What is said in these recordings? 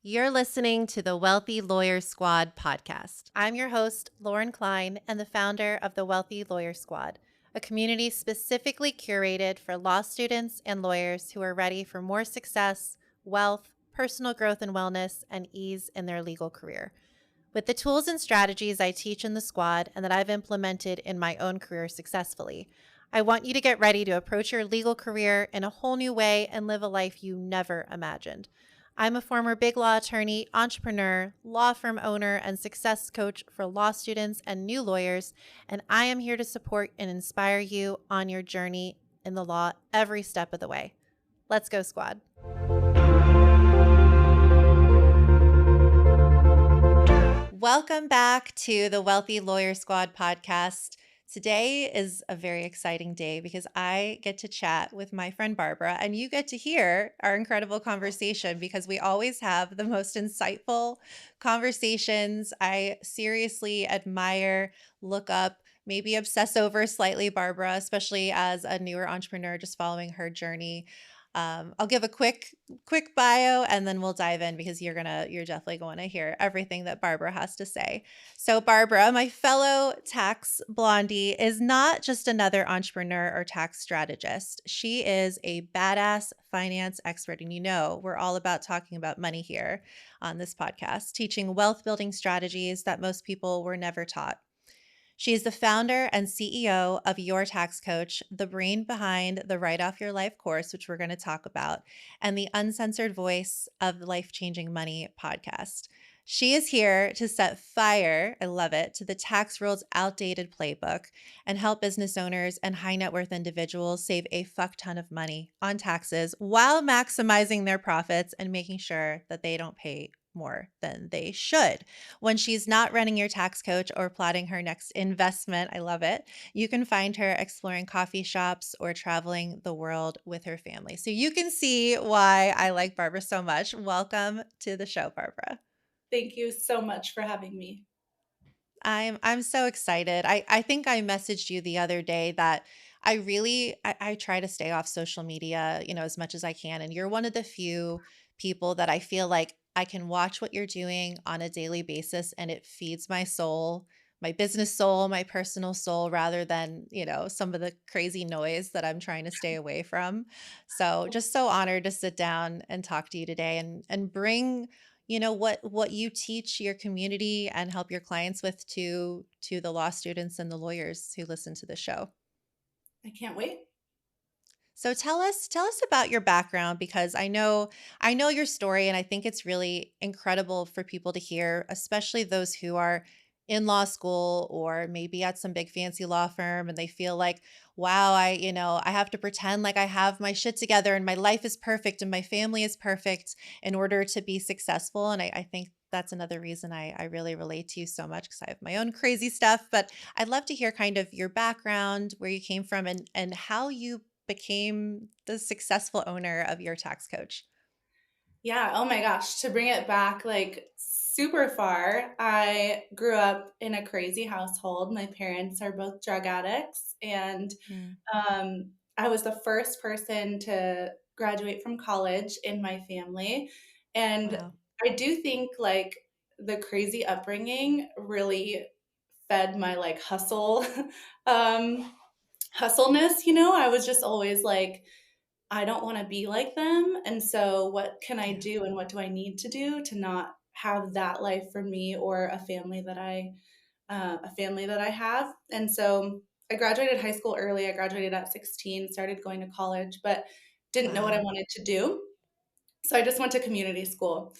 You're listening to the Wealthy Lawyer Squad podcast. I'm your host, Lauren Klein, and the founder of the Wealthy Lawyer Squad, a community specifically curated for law students and lawyers who are ready for more success, wealth, personal growth and wellness, and ease in their legal career. With the tools and strategies I teach in the squad and that I've implemented in my own career successfully, I want you to get ready to approach your legal career in a whole new way and live a life you never imagined. I'm a former big law attorney, entrepreneur, law firm owner, and success coach for law students and new lawyers, and I am here to support and inspire you on your journey in the law every step of the way. Let's go, squad. Welcome back to the Wealthy Lawyer Squad podcast. Today is a very exciting day because I get to chat with my friend Barbara, and you get to hear our incredible conversation because we always have the most insightful conversations. I seriously admire, look up, maybe obsess over slightly Barbara, especially as a newer entrepreneur, just following her journey. I'll give a quick bio and then we'll dive in because you're definitely going to hear everything that Barbara has to say. So Barbara, my fellow tax blondie, is not just another entrepreneur or tax strategist. She is a badass finance expert. And we're all about talking about money here on this podcast, teaching wealth building strategies that most people were never taught. She is the founder and CEO of Your Tax Coach, the brain behind the Write Off Your Life course, which we're going to talk about, and the uncensored voice of the Life Changing Money podcast. She is here to set fire, I love it, to the tax world's outdated playbook and help business owners and high net worth individuals save a fuck ton of money on taxes while maximizing their profits and making sure that they don't pay more than they should. When she's not running your tax coach or plotting her next investment, I love it. You can find her exploring coffee shops or traveling the world with her family. So you can see why I like Barbara so much. Welcome to the show, Barbara. Thank you so much for having me. I'm so excited. I think I messaged you the other day that I try to stay off social media, as much as I can. And you're one of the few people that I feel like I can watch what you're doing on a daily basis and it feeds my soul, my business soul, my personal soul, rather than, some of the crazy noise that I'm trying to stay away from. So just so honored to sit down and talk to you today and bring what you teach your community and help your clients with to the law students and the lawyers who listen to the show. I can't wait. So tell us about your background because I know your story and I think it's really incredible for people to hear, especially those who are in law school or maybe at some big fancy law firm and they feel like, wow, I have to pretend like I have my shit together and my life is perfect and my family is perfect in order to be successful. And I think that's another reason I really relate to you so much because I have my own crazy stuff. But I'd love to hear kind of your background, where you came from, and how you became the successful owner of Your Tax Coach. Yeah, oh my gosh, to bring it back like super far, I grew up in a crazy household. My parents are both drug addicts, and Mm, I was the first person to graduate from college in my family. And wow. I do think like the crazy upbringing really fed my like um, hustleness. I was just always like, I don't want to be like them. And so what can I Yeah. do and what do I need to do to not have that life for me or a family that I have? And so I graduated high school early. I graduated at 16, started going to college, but didn't know what I Wow. wanted to do. So I just went to community school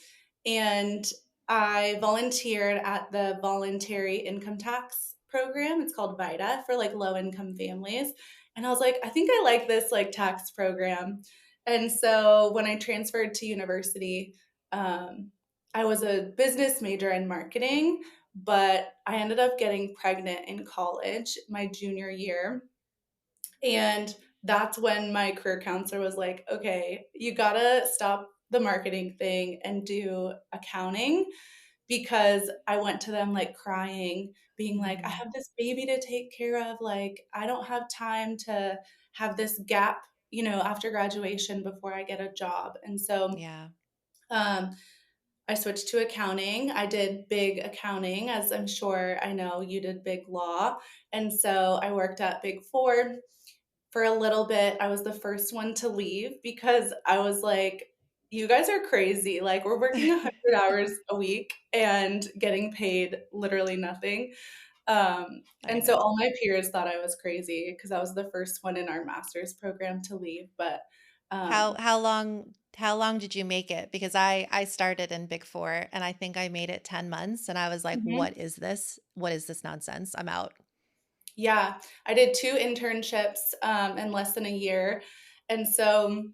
and I volunteered at the voluntary income tax program. It's called VITA for like low income families. And I was like, I think I like this like tax program. And so when I transferred to university, um, I was a business major in marketing, but I ended up getting pregnant in college my junior year. And that's when my career counselor was like, okay, you gotta stop the marketing thing and do accounting, because I went to them like crying, being like, I Mhm. have this baby to take care of. Like, I don't have time to have this gap, after graduation before I get a job. And so Yeah. um, I switched to accounting. I did big accounting, as I'm sure I know you did big law. And so I worked at Big Four for a little bit. I was the first one to leave because I was like, you guys are crazy. Like, we're working 100 hours a week and getting paid literally nothing. I And so know. all my peers thought I was crazy because I was the first one in our master's program to leave. But How um, how long how long did you make it? Because I started in Big 4 and I think I made it 10 months and I was like, Mhm. "What is this? What is this nonsense? I'm out." Yeah, I did 2 internships, in less than a year, and so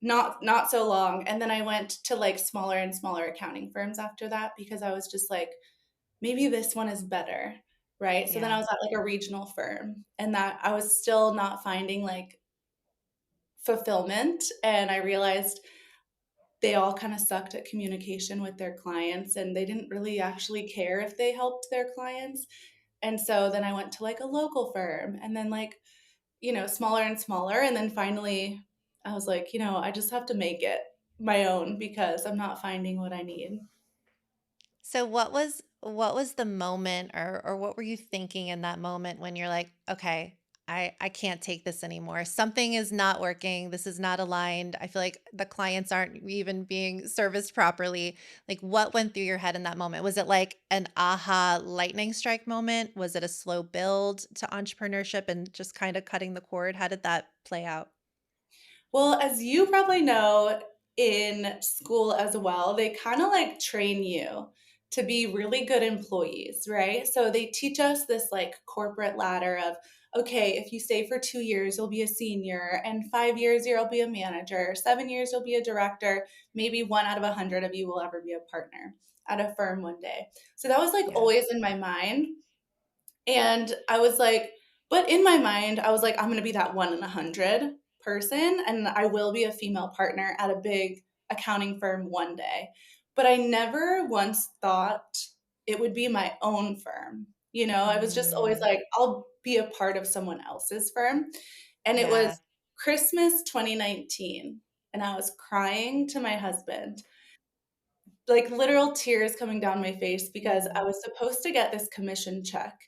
not so long, and then I went to, like, smaller and smaller accounting firms after that because I was just like, "Maybe this one is better," right? So then I Yeah. was at, like, a regional firm, and that I was still not finding, like, fulfillment, and I realized they all kinda sucked at communication with their clients, and they didn't really actually care if they helped their clients, and so then I went to, like, a local firm, and then, like, smaller and smaller. And then finally, I was like, I just have to make it my own because I'm not finding what I need. So what was the moment or what were you thinking in that moment when you're like, "Okay, I can't take this anymore. Something is not working. This is not aligned. I feel like the clients aren't even being serviced properly." Like what went through your head in that moment? Was it like an aha lightning strike moment? Was it a slow build to entrepreneurship and just kind of cutting the cord? How did that play out? Well, as you probably know, in school as well, they kind of like train you to be really good employees, right? So they teach us this like corporate ladder of, okay, if you stay for 2 years, you'll be a senior, and 5 years, you'll be a manager, 7 years, you'll be a director. Maybe one out of 100 of you will ever be a partner at a firm one day. So that was like Yeah. always in my mind. And I was like, but in my mind, I was like, I'm going to be that 1 in 100 person, and I will be a female partner at a big accounting firm one day. But I never once thought it would be my own firm. I was just always Mm, like, I'll be a part of someone else's firm. And it was yeah. Christmas 2019. And I was crying to my husband, like literal tears coming down my face because I Mm, was supposed to get this commission check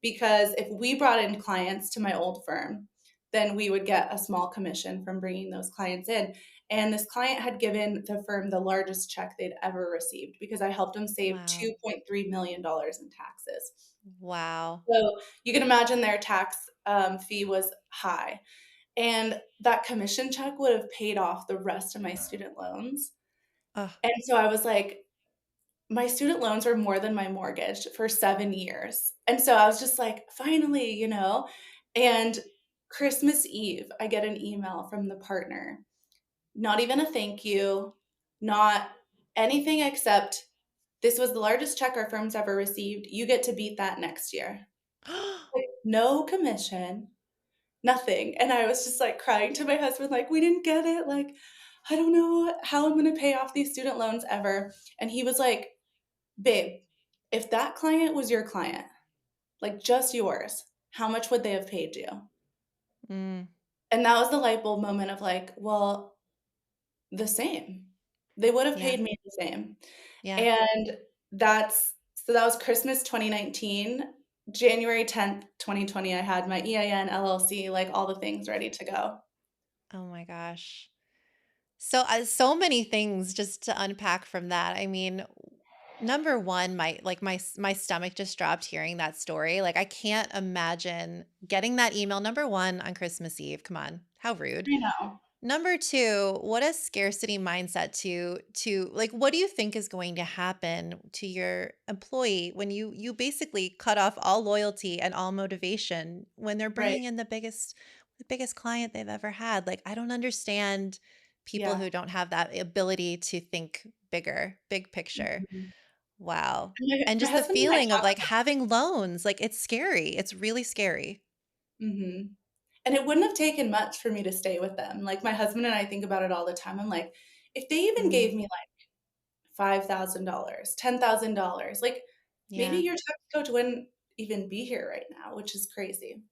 because if we brought in clients to my old firm, then we would get a small commission from bringing those clients in. And this client had given the firm the largest check they'd ever received because I helped them save wow. $2.3 million in taxes. Wow. So you can imagine their tax fee was high. And that commission check would have paid off the rest of my student loans. Oh, And so I was like, my student loans were more than my mortgage for 7 years, and so I was just like, "Finally," And Christmas Eve, I get an email from the partner, not even a thank you, not anything except, "This was the largest check our firm's ever received. You get to beat that next year." Like, no commission, nothing, and I was just, like, crying to my husband, like, "We didn't get it, like, I don't know how I'm gonna pay off these student loans ever," and he was like, "Babe, if that client was your client, like just yours, how much would they have paid you?" mm, And that was the light bulb moment of like, well, the same. They would have yeah, paid me the same. yeah. And that was Christmas 2019. January 10th, 2020, I had my EIN, LLC, like all the things ready to go. Oh my gosh. So many things just to unpack from that. I mean, number one, my stomach just dropped hearing that story. Like I can't imagine getting that email number one on Christmas Eve. Come on, how rude. I know. Number two, what a scarcity mindset to like what do you think is going to happen to your employee when you basically cut off all loyalty and all motivation when they're Right. bringing in the biggest client they've ever had? Like I don't understand people Yeah. who don't have that ability to think bigger, big picture. Mhm. Wow. And my And my just the husband and I feeling of talk. like having loans, like it's scary. It's really scary. Mhm. And it wouldn't have taken much for me to stay with them. Like, my husband and I think about it all the time. I'm like, if they even Mm, gave me, like, $5,000, $10,000, like, maybe yeah. your tax coach wouldn't even be here right now, which is crazy.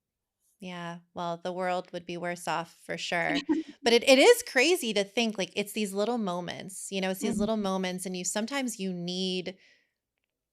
Yeah. Well, the world would be worse off for sure. But it is crazy to think like it's these little moments, it's these little Mhm. moments, and sometimes you need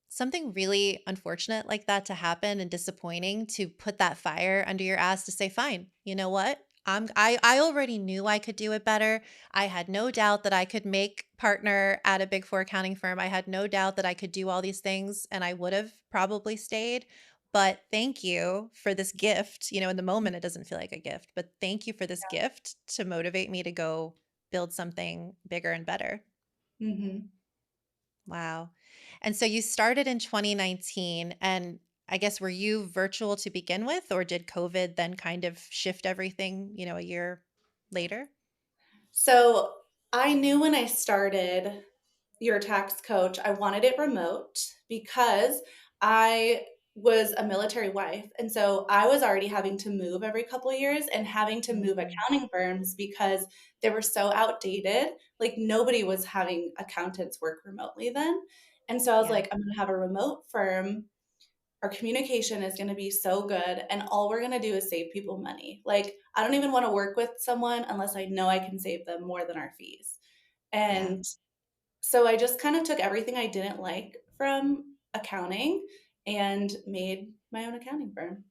something really unfortunate like that to happen and disappointing to put that fire under your ass to say, "Fine, you know what? I already knew I could do it better. I had no doubt that I could make partner at a Big 4 accounting firm. I had no doubt that I could do all these things, and I would have probably stayed. But thank you for this gift." In the moment, it doesn't feel like a gift, but thank you for this gift to motivate me to go build something bigger and better. Mhm. Wow. And so you started in 2019, and I guess were you virtual to begin with, or did COVID then kind of shift everything, a year later? So I knew when I started your tax coach, I wanted it remote because I was a military wife. And so I was already having to move every couple of years and having to move Mm, accounting firms because they were so outdated. Like nobody was having accountants work remotely then. And so I was yeah, like, I'm going to have a remote firm. Our communication is going to be so good. And all we're going to do is save people money. Like, I don't even want to work with someone unless I know I can save them more than our fees. yeah. And so I just kind of took everything I didn't like from accounting and made my own accounting firm.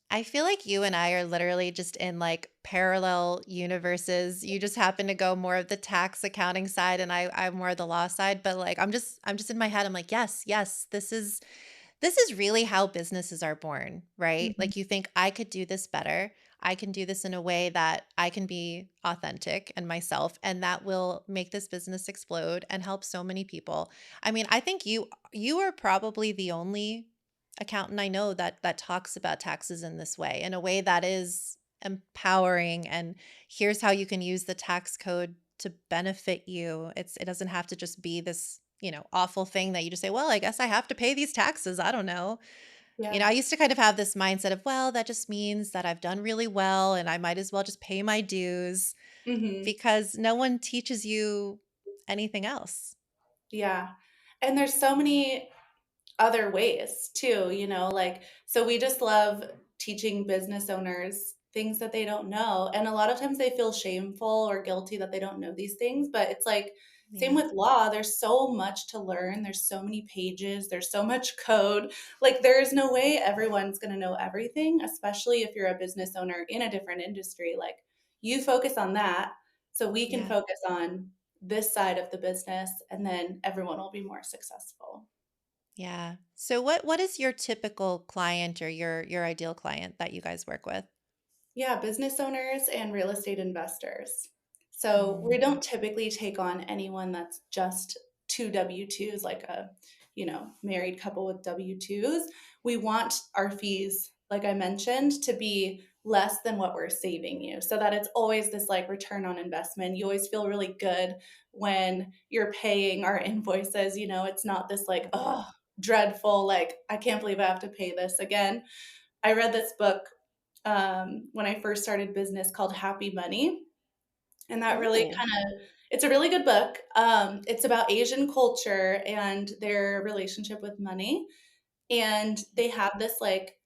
I feel like you and I are literally just in like parallel universes. You just happen to go more of the tax accounting side, and I'm more of the law side. But like I'm just in my head, I'm like, yes, yes, this is really how businesses are born, right? Mhm. Like you think I could do this better. I can do this in a way that I can be authentic and myself, and that will make this business explode and help so many people. I mean, I think you are probably the only accountant I know that talks about taxes in this way, in a way that is empowering, and here's how you can use the tax code to benefit you. It doesn't have to just be this, awful thing that you just say, "Well, I guess I have to pay these taxes. I don't know." Yeah. I used to kind of have this mindset of, well, that just means that I've done really well and I might as well just pay my dues, Mhm. because no one teaches you anything else. Yeah. And there's so many other ways too, like, so we just love teaching business owners things that they don't know. And a lot of times they feel shameful or guilty that they don't know these things. But it's like, same Yeah. with law. There's so much to learn. There's so many pages. There's so much code. Like, there is no way everyone's going to know everything, especially if you're a business owner in a different industry. Like, you focus on that so we can Yeah. focus on this side of the business, and then everyone will be more successful. Yeah. So what is your typical client, or your ideal client that you guys work with? Yeah, business owners and real estate investors. So we Mm, don't typically take on anyone that's just two W-2s, like a, married couple with W-2s. We want our fees, like I mentioned, to be less than what we're saving you, so that it's always this like return on investment. You always feel really good when you're paying our invoices. It's not this like, yep. oh, dreadful, like, I can't believe I have to pay this again. I read this book when I first started business called Happy Money. And that really Oh. kind of, it's a really good book. It's about Asian culture and their relationship with money. And they have this like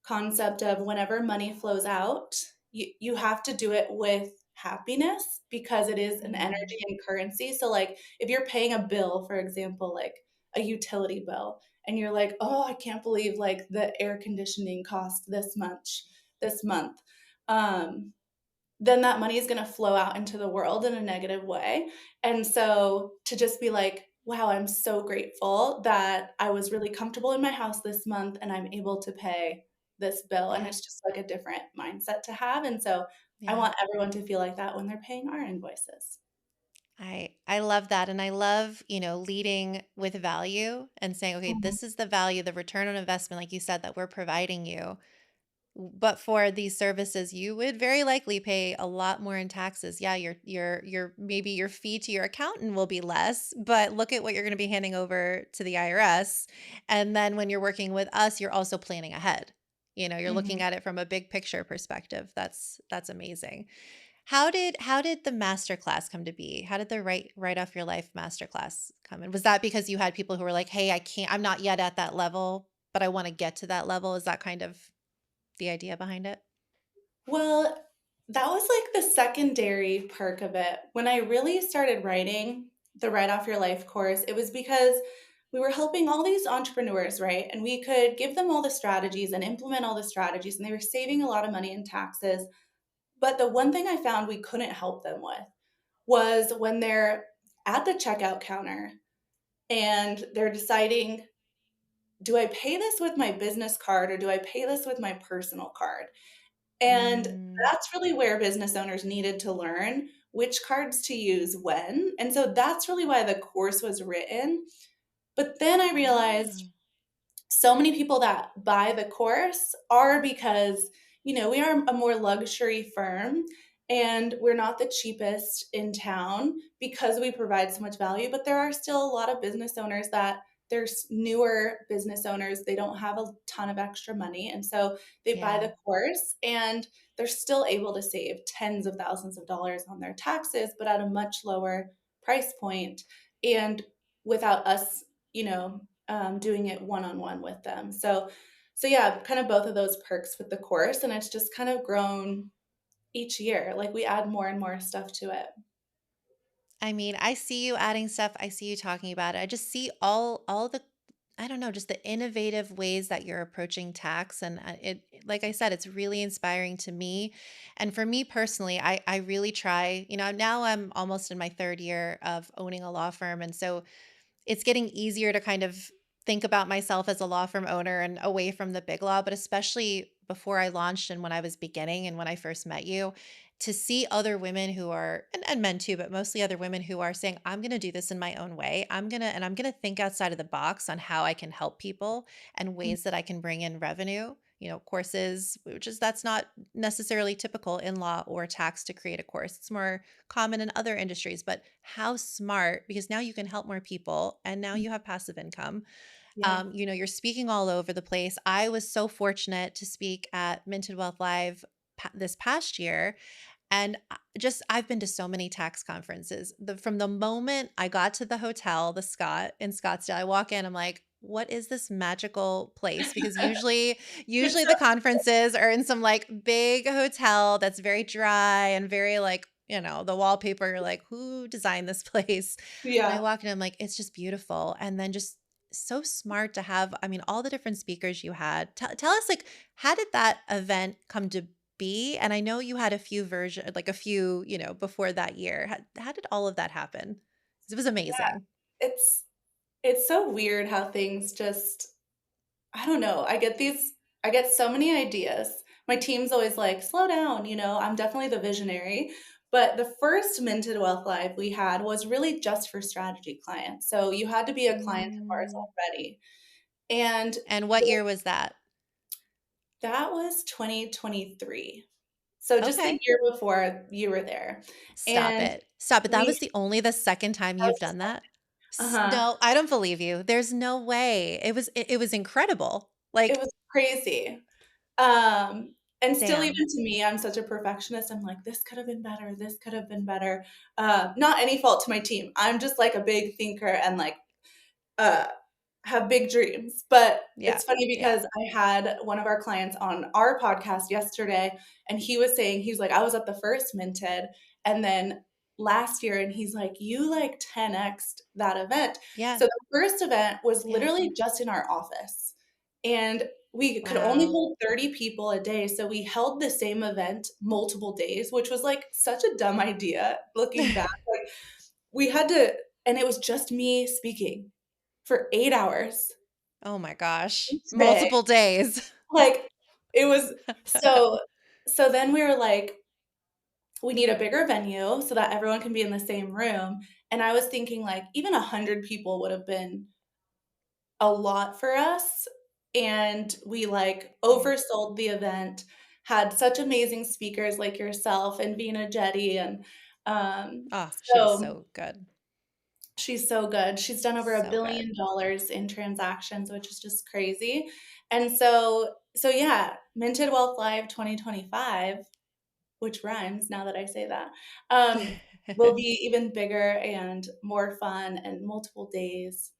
concept of whenever money flows out, you have to do it with happiness because it is an Mm, energy and currency. So, like, if you're paying a bill, for example, like a utility bill, and you're like, oh, I can't believe like the air conditioning cost this month. Um, then that money is going to flow out into the world in a negative way. And so to just be like, wow, I'm so grateful that I was really comfortable in my house this month and I'm able to pay this bill. And yeah. it's just like a different mindset to have. And so I Yeah. want everyone to feel like that when they're paying our invoices. I love that, and I love, leading with value and saying, "Okay, Mhm. this is the value, the return on investment like you said that we're providing you. But for these services, you would very likely pay a lot more in taxes. Yeah, your maybe your fee to your accountant will be less, but look at what you're going to be handing over to the IRS. And then when you're working with us, you're also planning ahead. You're looking Mhm. at it from a big picture perspective. That's amazing. How did the master class come to be? How did the write off your life master class come in? Was that because you had people who were like, "Hey, I'm not yet at that level, but I want to get to that level." Is that kind of the idea behind it? Well, that was like the secondary perk of it. When I really started writing the Write Off Your Life course, it was because we were helping all these entrepreneurs, right? And we could give them all the strategies and implement all the strategies, and they were saving a lot of money in taxes. But the one thing I found we couldn't help them with was when they're at the checkout counter and they're deciding, do I pay this with my business card or do I pay this with my personal card? And Mm, that's really where business owners needed to learn which cards to use when. And so that's really why the course was written. But then I realized ah, so many people that buy the course are because, we are a more luxury firm and we're not the cheapest in town because we provide so much value. But there are still a lot of business owners that there's newer business owners, they don't have a ton of extra money. And so they buy yeah. the course and they're still able to save tens of thousands of dollars on their taxes, but at a much lower price point and without us, doing it one on one with them. So yeah, kind of both of those perks with the course, and it's just kind of grown each year. Like we add more and more stuff to it. I mean, I see you adding stuff. I see you talking about it. I just see all the I don't know, just the innovative ways that you're approaching tax and it like I said, it's really inspiring to me. And for me personally, I really try, now I'm almost in my 3rd year of owning a law firm and so it's getting easier to kind of think about myself as a law firm owner and away from the big law, but especially before I launched and when I was beginning and when I first met you, to see other women who are and men too, but mostly other women who are saying, I'm gonna do this in my own way. I'm gonna think outside of the box on how I can help people and ways that I can bring in revenue. Courses, which is that's not necessarily typical in law or tax to create a course. It's more common in other industries, but how smart because now you can help more people and now you have passive income. Yeah. You're speaking all over the place. I was so fortunate to speak at Minted Wealth Live this past year and just I've been to so many tax conferences. From the moment I got to the hotel, the Scott in Scottsdale, I walk in, I'm like, what is this magical place? Because It's usually so the conferences are in some like big hotel that's very dry and very like, the wallpaper, you're like, who designed this place? And I yeah. walk in, I'm like, it's just beautiful. And then just so smart to have, I mean, all the different speakers you had. Tell us like how did that event come to be? And I know you had a few like a few, before that year. How did all of that happen? 'Cause it was Yeah. amazing. It's so weird how things just I don't know. I get so many ideas. My team's always like, slow down, I'm definitely the visionary. But the first Minted Wealth Live we had was really just for strategy clients. So you had to be a client of ours Mm. already. And And what year was that? that was 2023. So just the Okay. year before you were there. Stop And it. Stop it. That we was the only the second time you've done that? uh-huh. No, I don't believe you. There's no way. It was incredible. It Like, was crazy. And still even damn. to me, I'm such a perfectionist. I'm like, this could have been better. This could have been better. Not any fault to my team. I'm just like a big thinker and like uh, have big dreams. But Yeah. it's funny Yeah. because I had one of our clients on our podcast yesterday, and he was saying, he was like, I was at the first Minted, and then last year, and he's like, you like 10x'd that event. Yeah. So the first event was Yeah. literally just in our office, and we could only Wow. hold 30 people a day. So we held the same event multiple days, which was like such a dumb idea looking back. Like we had to, and it was just me speaking for 8 hours Oh my gosh. each day. Multiple days. Like it was so so then we were like, we need a bigger venue so that everyone can be in the same room. And I was thinking like even 100 people would have been a lot for us. And we like Yeah. oversold the event, had such amazing speakers like yourself and Vina Jetty. And Oh, she was so so good. she's so good. She's done over So good. $1 billion in transactions, which is just crazy. And so yeah, Minted Wealth Live 2025, which rhymes now that I say that, will be even bigger and more fun and multiple days.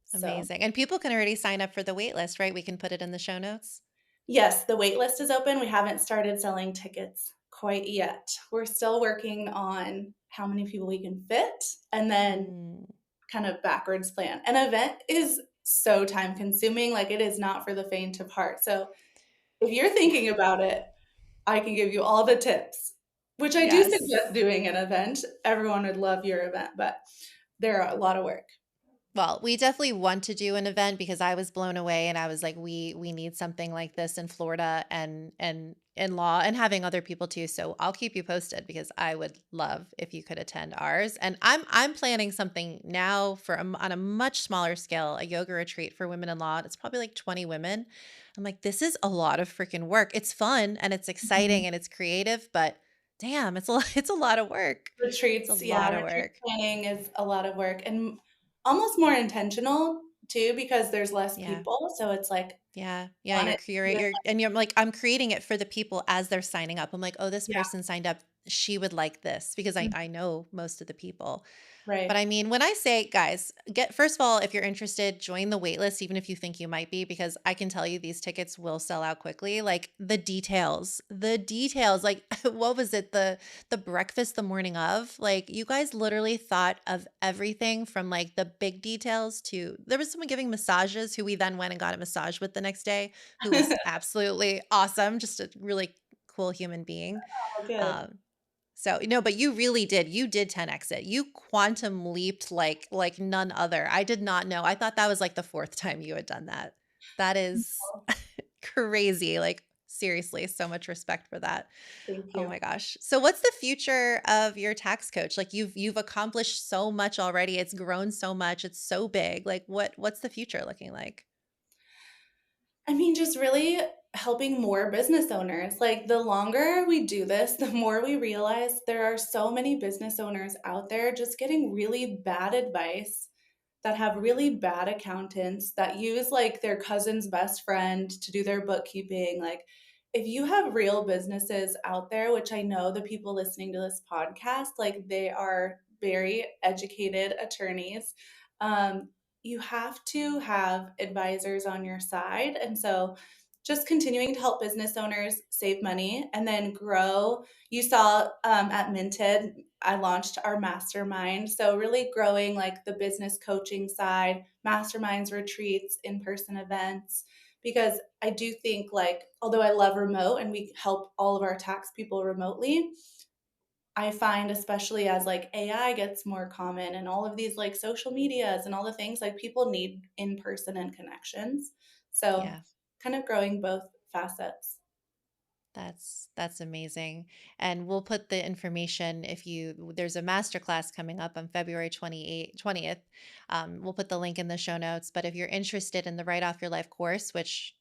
So Amazing. And people can already sign up for the wait list, right? We can put it in the show notes. Yes, the wait list is open. We haven't started selling tickets quite yet. We're still working on how many people we can fit and then Mm, kind of backwards plan. An event is so time consuming, like it is not for the faint of heart. So if you're yeah. thinking about it, I can give you all the tips, which I do Yes. suggest doing an event. Everyone would love your event, but they're a lot of work. Well, we definitely want to do an event because I was blown away and I was like, we need something like this in Florida and in law and having other people too. So I'll keep you posted because I would love if you could attend ours. And I'm planning something now for on a much smaller scale, a yoga retreat for women in law. It's probably like 20 women. I'm like, this is a lot of freaking work. It's fun and it's Mhm. exciting and it's creative, but damn, it's a lot of work. It's a Retreats, yeah, lot of retreat work. planning is a lot of work and almost more intentional too because there's less Yeah. people. So it's like, Yeah. Yeah, want it to be you're and you're like, I'm creating it for the people as they're signing up. I'm like, "Oh, this yeah, person signed up. She would like this," because mhm, I know most of the people. But right. I mean, when I say, guys, get first of all, if you're interested, join the wait list, even if you think you might be, because I can tell you these tickets will sell out quickly. Like the details, like what was it? The breakfast the morning of? Like you guys literally thought of everything from like the big details to there was someone giving massages who we then went and got a massage with the next day, who was absolutely awesome, just a really cool human being. Oh, good. Um, so, no, but you really did. You did 10x it. You quantum leaped like none other. I did not know. I thought that was like the fourth time you had done that. That is crazy. Like seriously, so much respect for that. Thank Oh you. my gosh. So what's the future of your tax coach? Like you've accomplished so much already. It's grown so much. It's so big. Like what's the future looking like? I mean, just really helping more business owners. Like the longer we do this, the more we realize there are so many business owners out there just getting really bad advice that have really bad accountants that use like their cousin's best friend to do their bookkeeping. Like, if you have real businesses out there, which I know the people listening to this podcast, like they are very educated attorneys, um, you have to have advisors on your side. And so, just continuing to help business owners save money and then grow. You saw at Minted, I launched our mastermind. So, really growing like the business coaching side, masterminds, retreats, in person events. Because I do think, like, although I love remote and we help all of our tax people remotely, I find, especially as like AI gets more common and all of these like social medias and all the things, like people need in person and connections. So, Yeah. kind of growing both facets. That's amazing. And we'll put the information if you there's a masterclass coming up on February 20th. We'll put the link in the show notes. But if you're interested in the Write Off Your Life course, which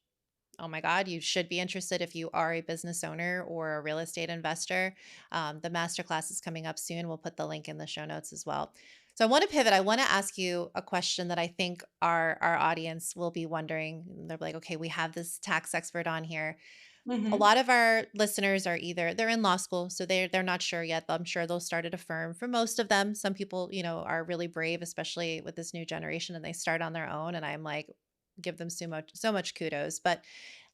oh my God, you should be interested if you are a business owner or a real estate investor. The masterclass is coming up soon. We'll put the link in the show notes as well. So I want to pivot. I want to ask you a question that I think our audience will be wondering. They're like, okay, we have this tax expert on here. A Hmm. lot of our listeners are either they're in law school, so they're not sure yet. I'm sure they'll start at a firm. For most of them, some people, are really brave, especially with this new generation, and they start on their own. And I'm like, give them so much kudos. But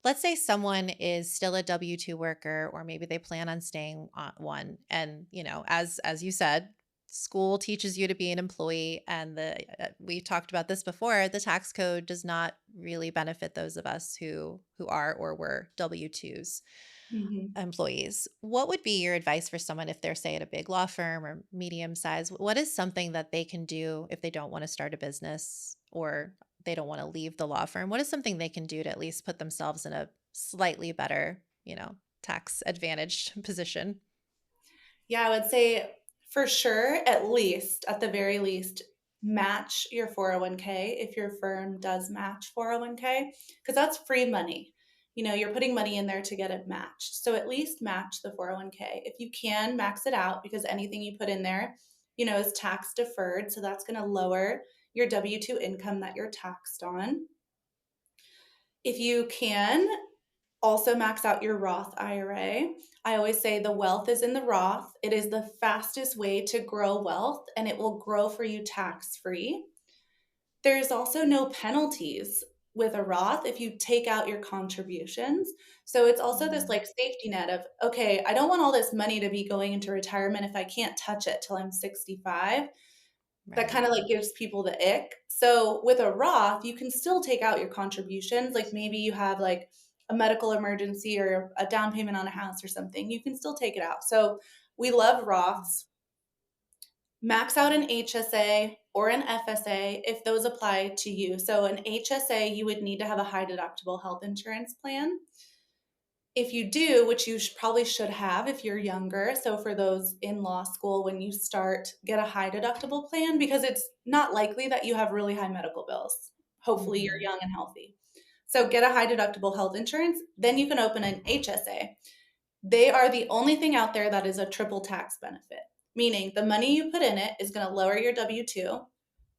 let's say someone is still a W-2 worker, or maybe they plan on staying on one. And, as you said, school teaches you to be an employee. And we talked about this before, the tax code does not really benefit those of us who are or were W-2s Hmm. employees. What would be your advice for someone if they're, say, at a big law firm or medium size? What is something that they can do if they don't want to start a business or they don't want to leave the law firm? What is something they can do to at least put themselves in a slightly better, tax advantaged position? Yeah, I would say for sure, at least, at the very least, match your 401k if your firm does match 401k, because that's free money. You're putting money in there to get it matched. So at least match the 401k. If you can, max it out because anything you put in there, is tax deferred. So that's going to lower your W 2 income that you're taxed on. If you can, also max out your Roth IRA. I always say the wealth is in the Roth. It is the fastest way to grow wealth and it will grow for you tax free. There's also no penalties with a Roth if you take out your contributions. So it's also this Mm, like safety net of, okay, I don't want all this money to be going into retirement if I can't touch it till I'm 65. That right. kind of like gives people the ick. So with a Roth, you can still take out your contributions. Like maybe you have like a medical emergency or a down payment on a house or something. You can still take it out. So we love Mm, Roths. Max out an HSA or an FSA if those apply to you. So an HSA, you would need to have a high deductible health insurance plan. If you do, which you probably should have if you're younger, so for those in law school, when you start, get a high deductible plan because it's not likely that you have really high medical bills. Hopefully, you're mhm, young and healthy. So, get a high deductible health insurance, then you can open an HSA. They are the only thing out there that is a triple tax benefit, meaning the money you put in it is going to lower your W 2.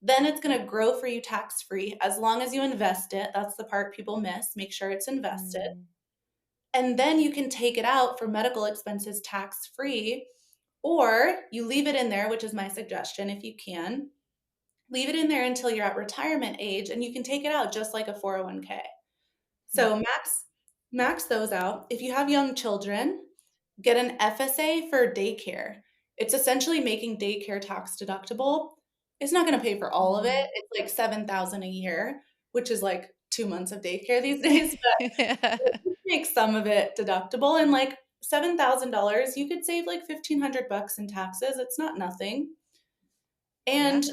Then it's going to grow for you tax free as long as you invest it. That's the part people miss. Make sure it's invested, mm, and then you can take it out for medical expenses tax free, or you leave it in there, which is my suggestion if you can. Leave it in there until you're at retirement age and you can take it out just like a 401k. mm, So max those out. If you have young children, get an FSA for daycare. It's essentially making daycare tax deductible. It's not going to pay for all of it. mm. It's like 7,000 a year, which is like 2 months of daycare these days, make some of it deductible, and like $7,000 you could save like 1,500 bucks in taxes. It's not nothing. Yeah. And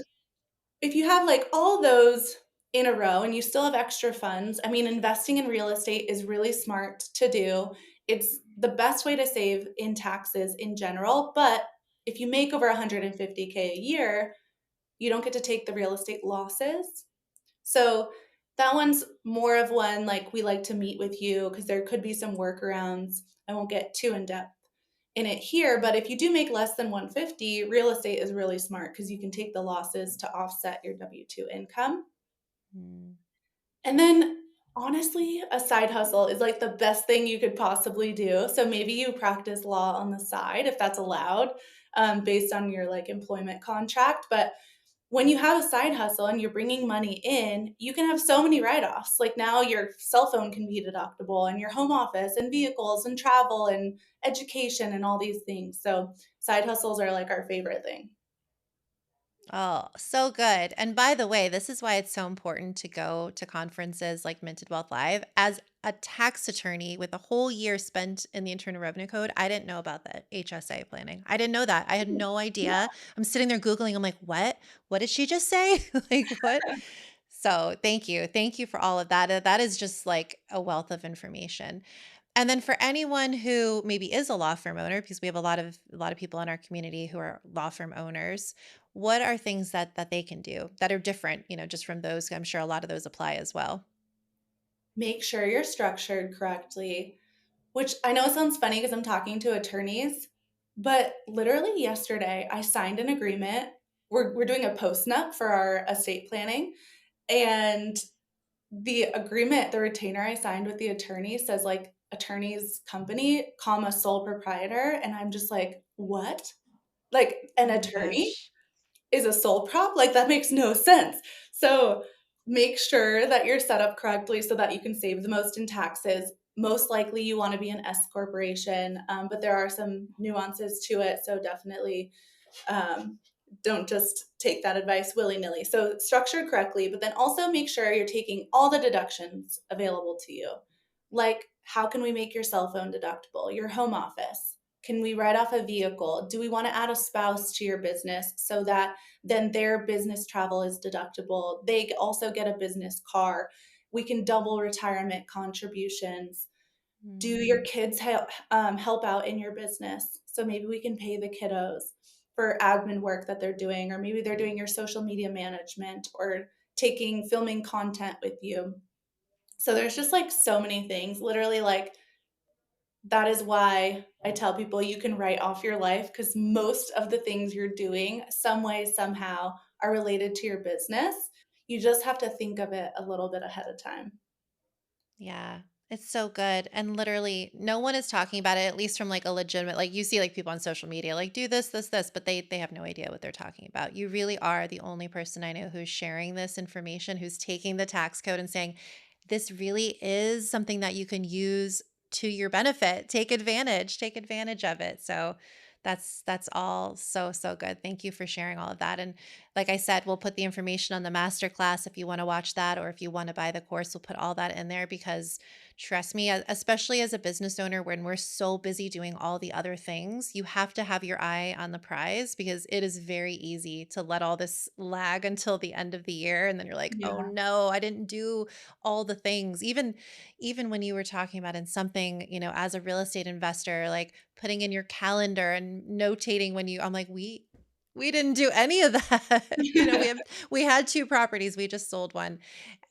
if you have like all those in a row and you still have extra funds, I mean, investing in real estate is really smart to do. It's the best way to save in taxes in general, but if you make over 150K a year, you don't get to take the real estate losses. So that one's more of one like we like to meet with you because there could be some workarounds. I won't get too in depth in it here, but if you do make less than 150, real estate is really smart because you can take the losses to offset your W-2 income. Mm, And then honestly, a side hustle is like the best thing you could possibly do. So maybe you practice law on the side if that's allowed, based on your like employment contract. But when you have a side hustle and you're bringing money in, you can have so many write offs. Like now your cell phone can be deductible and your home office and vehicles and travel and education and all these things. So side hustles are like our favorite thing. Oh, so good. And by the way, this is why it's so important to go to conferences like Minted Wealth Live. As a tax attorney with a whole year spent in the Internal Revenue Code, I didn't know about the HSA planning. I didn't know that. I had no idea. I'm sitting there Googling. I'm like, what? What did she just say? Like, what? So thank you. Thank you for all of that. That is just like a wealth of information. And then for anyone who maybe is a law firm owner, because we have a lot of people in our community who are law firm owners, what are things that they can do that are different, just from those? I'm sure a lot of those apply as well. Make sure you're structured correctly, which I know sounds funny because I'm talking to attorneys, but literally yesterday I signed an agreement. We're doing a post nup for our estate planning, and the agreement, the retainer I signed with the attorney says like attorney's company, comma, sole proprietor. And I'm just like, what? Like an Oh my attorney gosh. is a sole prop? Like that makes no sense. So make sure that you're set up correctly so that you can save the most in taxes. Most likely you want to be an S corporation, but there are some nuances to it. So definitely um, don't just take that advice willy nilly. So structure correctly, but then also make sure you're taking all the deductions available to you. Like, how can we make your cell phone deductible? Your home office? Can we write off a vehicle? Do we want to add a spouse to your business so that then their business travel is deductible? They also get a business car. We can double retirement contributions. Do Mm, your kids help out in your business? So maybe we can pay the kiddos for admin work that they're doing, or maybe they're doing your social media management or taking filming content with you. So there's just like so many things. Literally, like that is why I tell people you can write off your life because most of the things you're doing, some way, somehow, are related to your business. You just have to think of it a little bit ahead of time. yeah. It's so good. And literally no one is talking about it, at least from like a legitimate, like you see like people on social media, like do this, but they have no idea what they're talking about. You really are the only person I know who's sharing this information, who's taking the tax code and saying, this really is something that you can use to your benefit. Take advantage of it. So that's all so good. Thank you for sharing all of that. And like I said, we'll put the information on the masterclass if you want to watch that, or if you want to buy the course, we'll put all that in there because trust me, especially as a business owner, when we're so busy doing all the other things, you have to have your eye on the prize because it is very easy to let all this lag until the end of the year. And then you're like, oh Yeah. no, I didn't do all the things. Even when you were talking about in something, as a real estate investor, like putting in your calendar and notating when I'm like, we didn't do any of that. We had two properties. We just sold one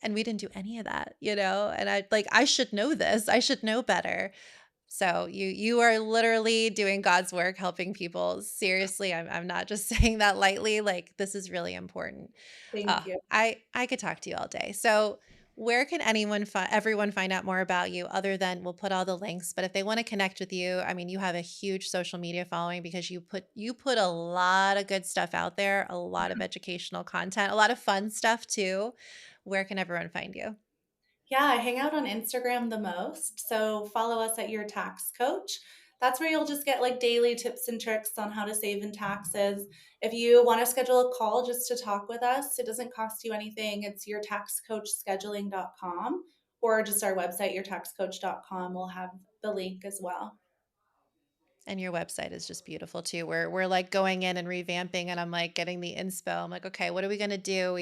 and we didn't do any of that, and I should know this. I should know better. So you are literally doing God's work helping people. Seriously, I'm not just saying that lightly. Like this is really important. Thank you. I could talk to you all day. So where can everyone find out more about you other than we'll put all the links, but if they want to connect with you, I mean, you have a huge social media following because you put a lot of good stuff out there, a lot of educational content, a lot of fun stuff too. Where can everyone find you? Yeah, I hang out on Instagram the most. So follow us at Your Tax Coach. That's where you'll just get like daily tips and tricks on how to save in taxes. If you want to schedule a call just to talk with us, it doesn't cost you anything. It's yourtaxcoachscheduling.com or just our website, yourtaxcoach.com. We'll have the link as well. And your website is just beautiful too. We're like going in and revamping and I'm like getting the inspo. I'm like, okay, what are we gonna do?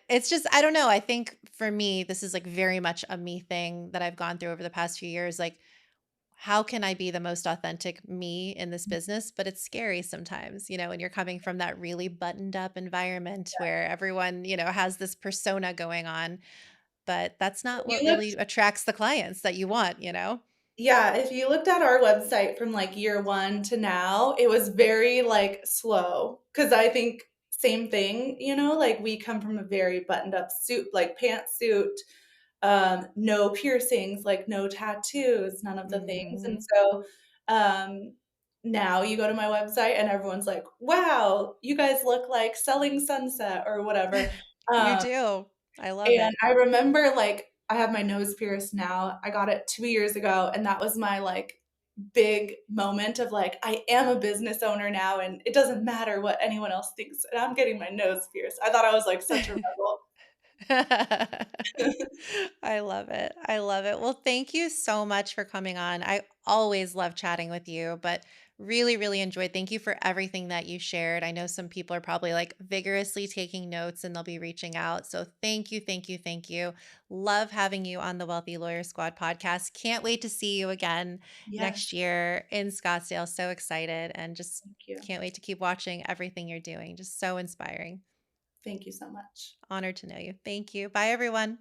It's just I don't know. I think for me, this is like very much a me thing that I've gone through over the past few years. Like, how can I be the most authentic me in this business? But it's scary sometimes, when you're coming from that really buttoned up environment where everyone, has this persona going on. But that's not If what you really looked attracts the clients that you want. Yeah, if you looked at our website from like year 1 to now, it was very like slow. Cause I think same thing, like we come from a very buttoned up suit, like pantsuit, no piercings, like no tattoos, none of the things. And Hmm. so um, now you go to my website and everyone's like, wow, you guys look like Selling Sunset or whatever. You Um, do. I love and it. I remember like I have my nose pierced now. I got it 2 years ago and that was my like big moment of like I am a business owner now and it doesn't matter what anyone else thinks and I'm getting my nose pierced. I thought I was like such a rebel. I love it. I love it. Well, thank you so much for coming on. I always love chatting with you, but really, really enjoyed. Thank you for everything that you shared. I know some people are probably like vigorously taking notes and they'll be reaching out. So thank you, thank you, thank you. Love having you on the Wealthy Lawyer Squad podcast. Can't wait to see you again Yes, next year in Scottsdale. So excited and just thank you. can't wait to keep watching everything you're doing. Just so inspiring. Thank you so much. Honored to know you. Thank you. Bye, everyone.